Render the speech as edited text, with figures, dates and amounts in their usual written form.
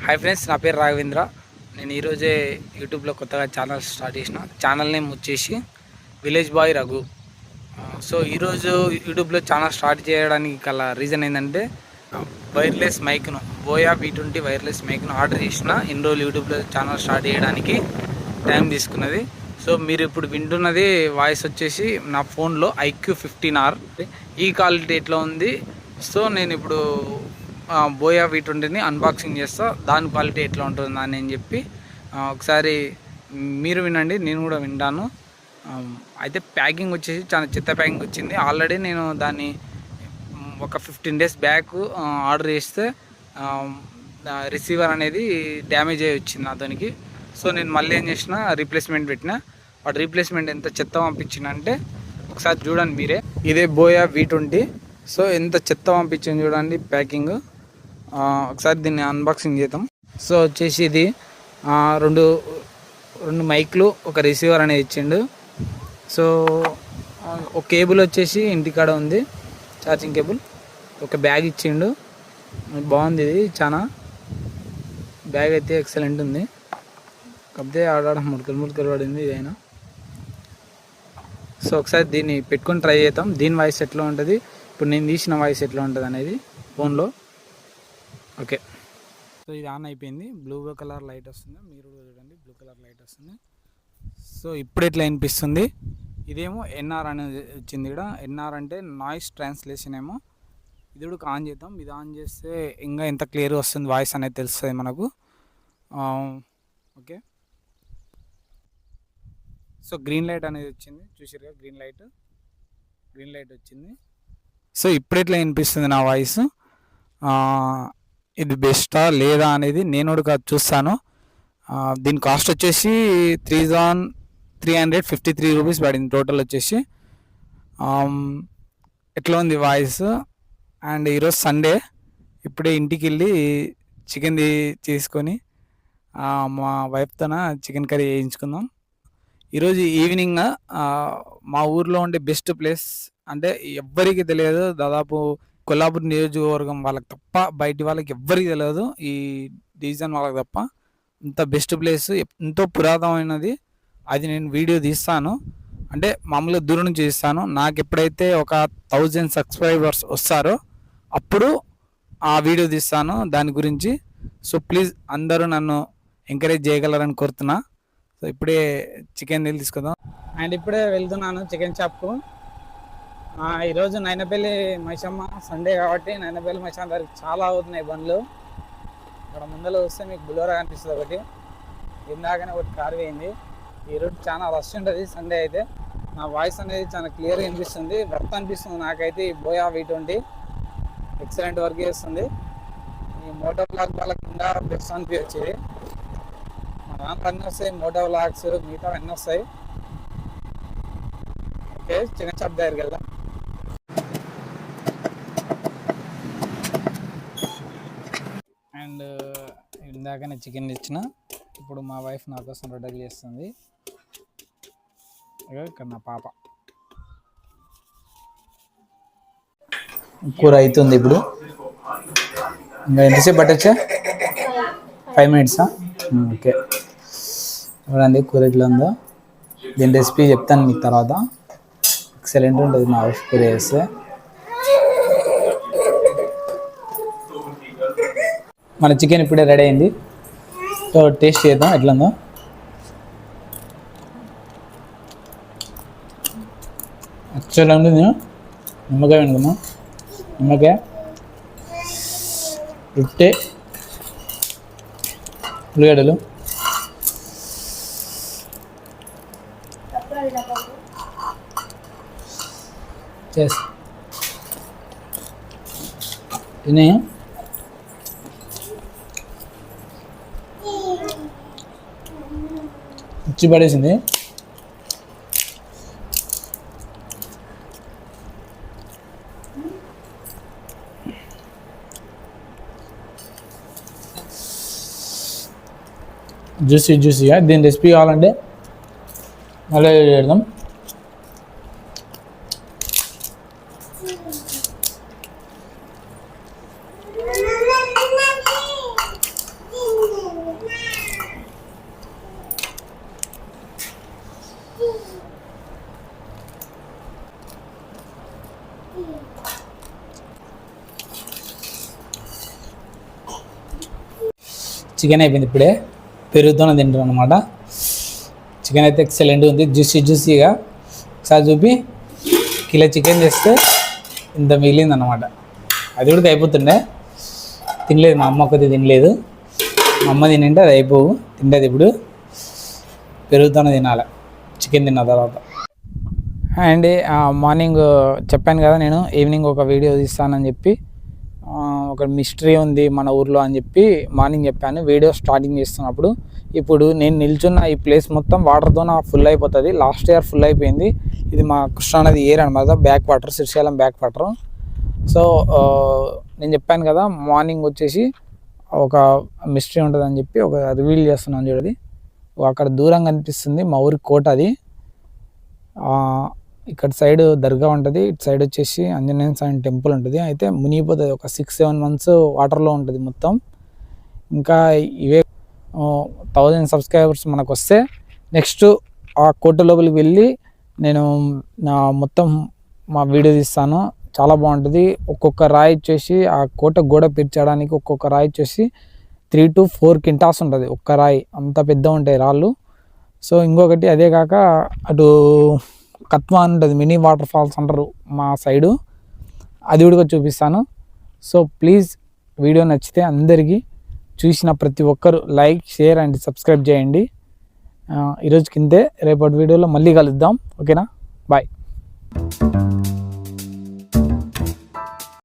Hi friends, నా పేరు రాఘవేంద్ర. నేను ఈరోజే యూట్యూబ్లో కొత్తగా ఛానల్ స్టార్ట్ చేసిన. ఛానల్ నేమ్ వచ్చేసి విలేజ్ బాయ్ రఘు. సో ఈరోజు యూట్యూబ్లో ఛానల్ స్టార్ట్ చేయడానికి గల రీజన్ ఏంటంటే వైర్లెస్ మైక్ను బోయా V20 వైర్లెస్ మైక్ను ఆర్డర్ చేసిన. ఇన్ని రోజులు యూట్యూబ్లో ఛానల్ స్టార్ట్ చేయడానికి టైం తీసుకున్నది. సో మీరు ఇప్పుడు వింటున్నది వాయిస్ వచ్చేసి నా ఫోన్లో IQ15R. ఈ క్వాలిటీ ఎట్లా ఉంది. సో నేను ఇప్పుడు బోయా V20ని అన్బాక్సింగ్ చేస్తా, దాని క్వాలిటీ ఎట్లా ఉంటుందా అని చెప్పి ఒకసారి మీరు వినండి, నేను కూడా వింటాను. అయితే ప్యాకింగ్ వచ్చేసి చాలా చెత్త ప్యాకింగ్ వచ్చింది. ఆల్రెడీ నేను దాన్ని ఒక 15 days బ్యాక్ ఆర్డర్ చేస్తే రిసీవర్ అనేది డ్యామేజ్ అయ్యి వచ్చింది నాతోనికి. సో నేను మళ్ళీ ఏం చేసిన, రీప్లేస్మెంట్ పెట్టిన. వాటి రీప్లేస్మెంట్ ఎంత చెత్త పంపించిందంటే ఒకసారి చూడండి మీరే. ఇదే బోయా V20. సో ఎంత చెత్త పంపించింది చూడండి ప్యాకింగ్. ఒకసారి దీన్ని అన్బాక్సింగ్ చేద్దాం. సో వచ్చేసి ఇది రెండు మైక్లు, ఒక రిసీవర్ అనేది ఇచ్చిండు. సో ఒక కేబుల్ వచ్చేసి ఇంటికాడ ఉంది, ఛార్జింగ్ కేబుల్. ఒక బ్యాగ్ ఇచ్చిండు, బాగుంది. ఇది చాలా బ్యాగ్ అయితే ఎక్సలెంట్ ఉంది. కాకపోతే ఆడాడ ముడకలు పడింది ఇదైనా. సో ఒకసారి దీన్ని పెట్టుకొని ట్రై చేద్దాం, దీని వాయిస్ ఎట్లా ఉంటుంది, ఇప్పుడు నేను తీసిన వాయిస్ ఎట్లా ఉంటుంది అనేది ఫోన్లో. ఓకే, సో ఇది ఆన్ అయిపోయింది. బ్లూ కలర్ లైట్ వస్తుంది, మీరు కూడా చూడండి, బ్లూ కలర్ లైట్ వస్తుంది. సో ఇప్పుడు ఎట్లా వినిపిస్తుంది. ఇదేమో NR అనేది వచ్చింది ఇక్కడ. NR అంటే నాయిస్ ట్రాన్స్లేషన్ ఏమో. ఇది కూడా ఆన్ చేద్దాం. ఇది ఆన్ చేస్తే ఇంకా ఎంత క్లియర్గా వస్తుంది వాయిస్ అనేది తెలుస్తుంది మనకు. ఓకే, సో గ్రీన్ లైట్ అనేది వచ్చింది, చూసారుగా, గ్రీన్ లైట్ వచ్చింది. సో ఇప్పుడు ఎట్లా వినిపిస్తుంది నా వాయిస్, ఇది బెస్టా లేదా అనేది నేను కూడా చూస్తాను. దీని కాస్ట్ వచ్చేసి 3,353 రూపీస్ పడింది టోటల్ వచ్చేసి. ఎట్లా ఉంది వాయిస్. అండ్ ఈరోజు సండే, ఇప్పుడే ఇంటికి వెళ్ళి చికెన్ చేసుకొని మా వైఫ్తోన చికెన్ కర్రీ వేయించుకుందాం. ఈరోజు ఈవినింగ్ మా ఊర్లో ఉండే బెస్ట్ ప్లేస్ అంటే ఎవ్వరికి తెలియదు, దాదాపు కొల్లాపూర్ నియోజకవర్గం వాళ్ళకి తప్ప, బయటి వాళ్ళకి ఎవ్వరికి తెలియదు, ఈ డివిజన్ వాళ్ళకి తప్ప. ఇంత బెస్ట్ ప్లేస్, ఎంతో పురాతనమైనది. అది నేను వీడియో తీస్తాను, అంటే మామూలుగా దూరం నుంచి తీస్తాను. నాకు ఎప్పుడైతే ఒక 1000 సబ్స్క్రైబర్స్ వస్తారో అప్పుడు ఆ వీడియో తీస్తాను దాని గురించి. సో ప్లీజ్ అందరూ నన్ను ఎంకరేజ్ చేయగలరని కోరుతున్నా. సో ఇప్పుడే చికెన్ తీసుకుందాం. అండ్ ఇప్పుడే వెళ్తున్నాను చికెన్ షాప్కు. ఈరోజు నైనపల్లి మైసమ్మ సండే కాబట్టి నైనపల్లి మైసమ్మ దగ్గరికి చాలా అవుతున్నాయి బండ్లు. అక్కడ ముందర వస్తే మీకు బులోరా కనిపిస్తుంది ఒకటి, ఇందాకనే ఒకటి కారు వేయింది. ఈరోజు చాలా రష్ ఉంటుంది సండే అయితే. నా వాయిస్ అనేది చాలా క్లియర్గా వినిపిస్తుంది, వర్త్ అనిపిస్తుంది నాకైతే. ఈ బోయా V20 ఎక్సలెంట్ వర్క్ చేస్తుంది. ఈ మోటో బ్లాగ్ వాళ్ళకి కింద బెస్ట్ అనిపించేది. మా దాంట్లో అన్నీ వస్తాయి, మోటో బ్లాగ్స్ మిగతా అన్నీ వస్తాయి. ఓకే, చికెన్ షాప్ దగ్గరికి వెళ్దాం. అండ్ ఇందాకనే చికెన్ ఇచ్చిన, ఇప్పుడు మా వైఫ్ నా కోసం రొట్టెలు చేస్తుంది. ఇక్కడ నా పాప కూర అవుతుంది ఇప్పుడు. ఇంకా ఎంతసేపు పట్టచ్చా? 5 minutes. ఓకే, చూడండి కూర ఎట్లా ఉందో. దీని రెసిపీ చెప్తాను మీకు తర్వాత. ఎక్సలెంట్ ఉంటుంది మా వైఫ్ కూర చేస్తే. మన చికెన్ ఇప్పుడే రెడీ అయింది. సో టేస్ట్ చేద్దాం ఎట్లా ఉందో. యాక్చువల్గా ఉంటుంది. నిమ్మకాయ వండుకుందాం. నిమ్మకాయ, రొట్టె, ఉల్లిగడ్డలు, తిని ఇచ్చి పడేసింది. జ్యూసీగా. దీని రెసిపీ కావాలంటే మళ్ళీ చేద్దాం. చికెన్ అయిపోయింది, ఇప్పుడే పెరుగుతోనే తింటాను అనమాట. చికెన్ అయితే ఎక్సలెంట్ ఉంది, జ్యూసీగా. ఒకసారి చూపి, కిలో చికెన్ చేస్తే ఇంత మిగిలింది అనమాట. అది కూడా అయిపోతుండే, తినలేదు మా అమ్మ, కొద్దిగా తినలేదు. మా అమ్మ తింటే అది అయిపోవు, తింటది. ఇప్పుడు పెరుగుతోనే తినాలి చికెన్ తిన్న తర్వాత. అండ్ మార్నింగ్ చెప్పాను కదా, నేను ఈవినింగ్ ఒక వీడియో తీస్తానని చెప్పి, ఒక మిస్టరీ ఉంది మన ఊర్లో అని చెప్పి మార్నింగ్ చెప్పాను వీడియో స్టార్టింగ్ చేస్తున్నప్పుడు. ఇప్పుడు నేను నిల్చున్న ఈ ప్లేస్ మొత్తం వాటర్తో ఫుల్ అయిపోతుంది. లాస్ట్ ఇయర్ ఫుల్ అయిపోయింది. ఇది మా కృష్ణానది ఏర్ అనమాట, back water, Srisailam back water. So నేను చెప్పాను కదా, మార్నింగ్ వచ్చేసి ఒక మిస్టరీ ఉంటుంది అని చెప్పి ఒక రివీల్ చేస్తున్నాను చూడండి. అక్కడ దూరంగా కనిపిస్తుంది మా ఊరి కోట. అది ఇక్కడ సైడ్ దర్గా ఉంటుంది, ఇటు సైడ్ వచ్చేసి ఆంజనేయ స్వామి టెంపుల్ ఉంటుంది. అయితే మునిగిపోతుంది, ఒక 6-7 months వాటర్లో ఉంటుంది మొత్తం. ఇంకా ఇవే 1000 subscribers మనకు వస్తే నెక్స్ట్ ఆ కోట లోపలికి వెళ్ళి నేను నా మొత్తం మా వీడియో తీస్తాను. చాలా బాగుంటుంది. ఒక్కొక్క రాయి వచ్చేసి ఆ కోట గోడ పెంచడానికి ఒక్కొక్క రాయి వచ్చేసి 3 to 4 quintas ఉంటుంది ఒక్క రాయి, అంత పెద్ద ఉంటాయి రాళ్ళు. సో ఇంకొకటి అదే కాక అటు కత్వా అని ఉంటుంది, మినీ వాటర్ ఫాల్స్ అంటారు మా సైడు, అది కూడా చూపిస్తాను. సో ప్లీజ్ వీడియో నచ్చితే అందరికీ, చూసిన ప్రతి ఒక్కరు లైక్, షేర్ అండ్ సబ్స్క్రైబ్ చేయండి. ఈరోజుకి ఇంతే, రేపటి వీడియోలో మళ్ళీ కలుద్దాం. ఓకేనా, బాయ్.